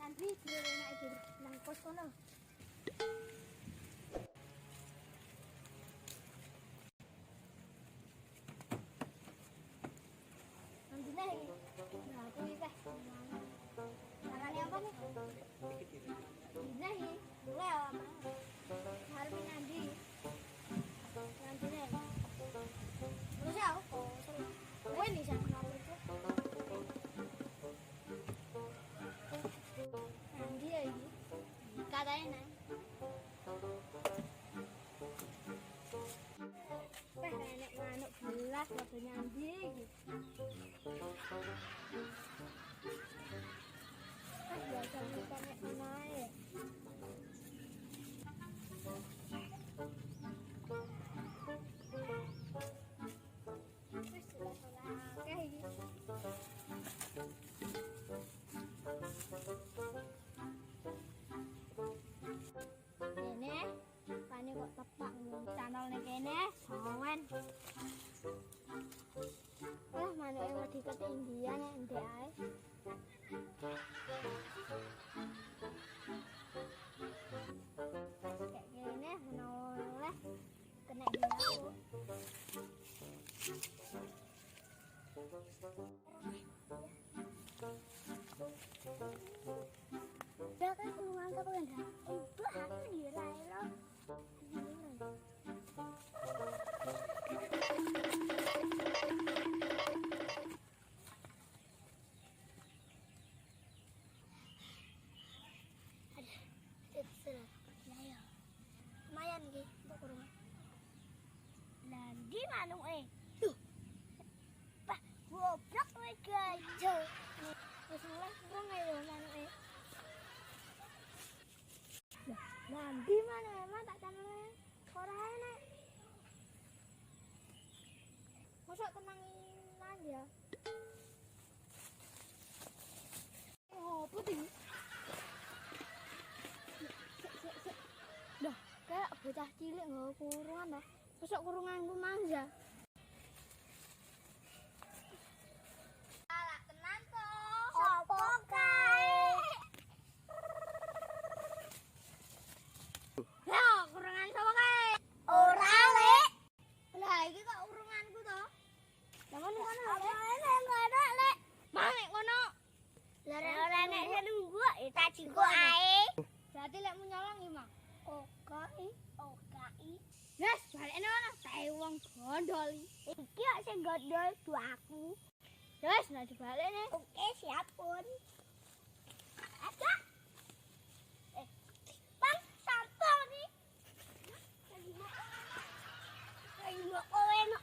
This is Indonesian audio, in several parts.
Nanti dhewe nek iki nang pos kono. Nandine iki. Nah, kuwi teh. Carane apa nih? Nandine iki. Lho, harus nandi. Nandine. Terus ya aku. Kowe nih sak kenal itu. Nandi ya iki. Katanya nang. Teh nek manuk gelas padha nyandi iki. Biasa bukan nek menae. Wis oke iki. Kene pane kok tepak channel ning kene sawen. Wah, manuke wedi ketinggian nek ndek ae. Kayak gini menoleh kena diau. Udah kan keluar ke benda. Itu aku dirai loh. Lumayan nggih untuk kurungan. Lah ndi manuke? Duh. Pak, goblok kowe gajo. Wis mulai kurang ae lho manuke. Lah ndi manuke emang tak canele. Ora enak. Mosok tenangan ya. Oh, putih. Kayak bocah cilik nggawa kurungan dah. Besok kurunganku manja. Ala tenan to. Sopo kae? Ya, kurungan sapa kae? Ora, Lek. Lah iki kok kurunganku to? Lah ngono Lek. Ngono, Lek. Mak ngono. Lah ora nek nunggu tak jingko ae. Berarti lekmu nyolong iki, Mak. Okai. Yes, balekno ana tae wong gondol. Iki kok sing gondol du aku. Yes, nek dibalekne. Oke, siap pun. Ada. Bang, sampo ni. Lagi mau kowe no.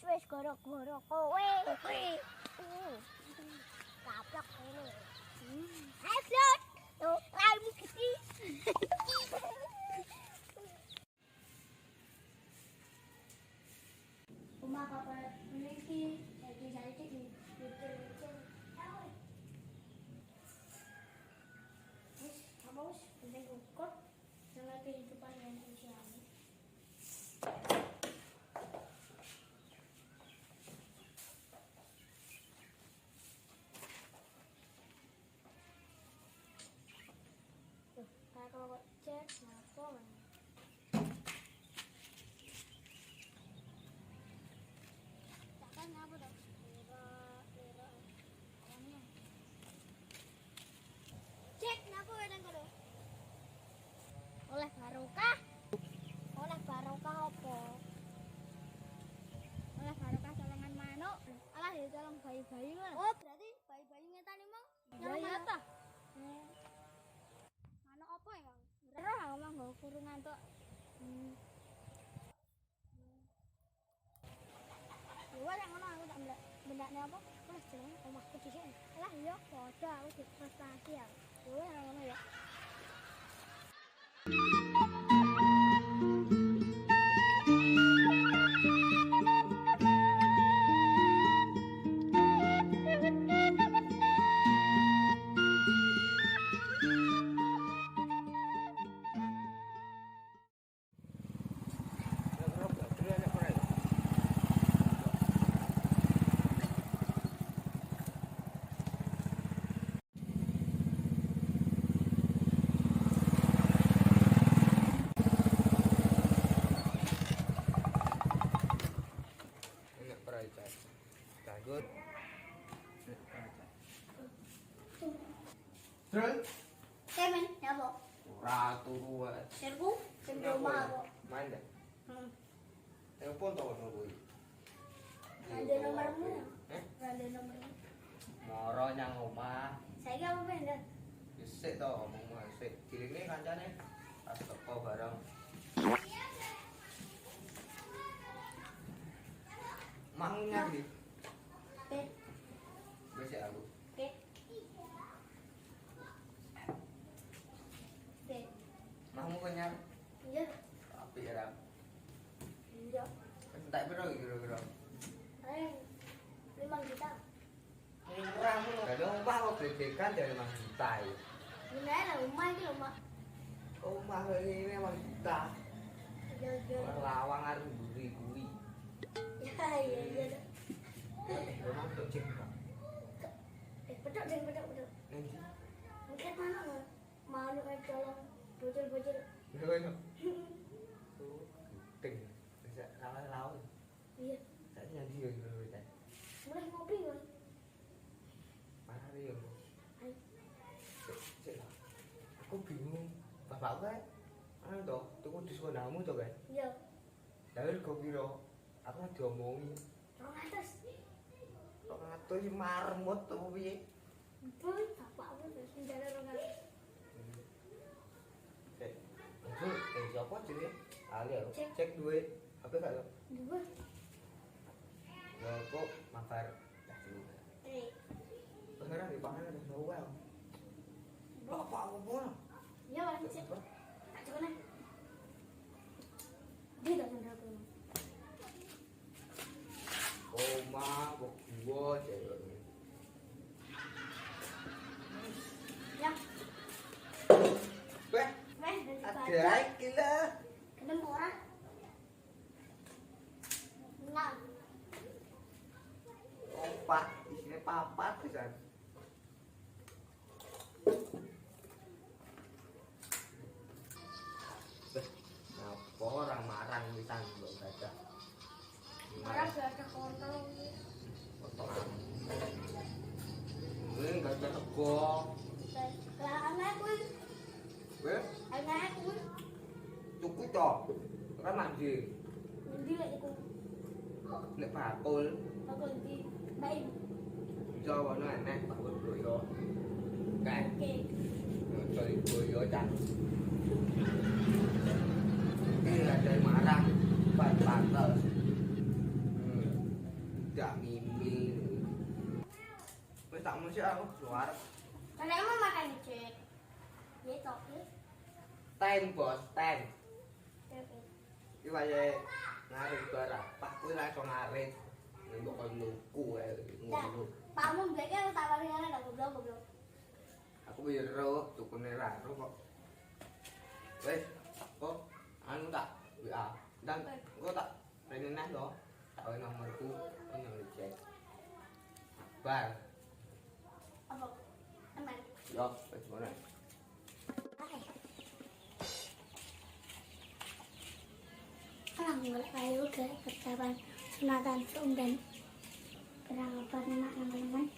Wes gorok-gorok kowe. Oke. Kaplak ini. Ayo, tuh, lalu gede. Rumah kabar memiliki jadi di lucu-lucu. Kamu penting ukur dengan kehidupan yang sosial. Kalau cek ngapa takkan ngapa dong lera awalnya cek ngapa wedang kado oleh bayi kan? Oh, berarti bayi-bayi ngetan emang? Ya ta. Mana apa emang? Roh emang nggo kurungan tok. Luar yang ngono aku tak bendakne apa? Wes jenenge omahku dhisik. Lah iya padha aku diprestasi ya. Luar yang ngono ya. Good. Terus? Kemen, ya po. Ora turu wae. Sirku, sing rumah aku. Main dah. Telepon tau ono kuwi. Ada nomormu ya? Ada nomormu. Moro nyang omah. Saiki apa pengen? Wis sik to omong wae sik. Cilikne kancane pas teko bareng. Mangnya iki. Wis ya aku. Oke. Oke. Mahmu kenyar. Iya. Apik ya. Iya. Entek piro iki kira-kira? 5 juta. Murah ngono. Lah omah kok gedekan dari 5 juta iki. Bener lah rumah iki lho, Mak. Omah kok ngene 5 juta. Iya. Lawang arep mburi kuwi. Iya. Rumah tok cek kok. Betul. Nanti. Mungkin mana malu colong bocil-bocil. Ngono. Ting. Bisa lawan. Iya. Saya nyanyi yo ngono ta. Mulai ngopi kan. Mari yo. Ayo. Cek. Aku bingung. Bapak kae anu to, tuku diskonamu to kae. Iya. Lah kok piro? Aku diomongi. 200. Kok ngatur marmut to piye? Boy, bapakmu wis penjara 200. Cek. Siapa jenenge? Ali aku. Cek duit. Apa gak lo? Dua. Ya kok mabar dah dulu. Beneran di pangan ada Noel. Bapak aku pun. Iya, Pak. Cek. Tak cukup nih. Dia tak benar aku. Oma, kok gua cewek. Ya. Weh, ada iki lah. Ketemu orang. Enggak. Opat, isinya papat pisan. Napa orang marang pisan mbok baca. Orang gak ada kontol. Potongan. Ini enggak ada rego. Lah anak kuwi. Weh, Anak kuwi. tuku to. Ora mandi. Endi lek iku? Nek bakul, Aku di baik. Jawa no enek bakul boyo. Kae, Oke. cari boyo can. Ini ada marang, batal. Tidak mimil. Wes tak mesti aku keluar. Kalau emang makan cek. Ya topi. Ten bos, ten. Oke. Iki wae ngarit barang. Pak kuwi ra iso ngarit. Mbok kon luku ae ngono. Pakmu bleke aku tak paling ana goblok. Aku yo ero tukune ra ero kok. Wes, kok anu tak WA. Dan engko tak rene neh lho. Tak wae nomorku nang cek. Bar. Apa? Aman. Yo, wes ngono. Alhamdulillah ayo ke percakapan sunatan seumdan. Berapa nak teman-teman?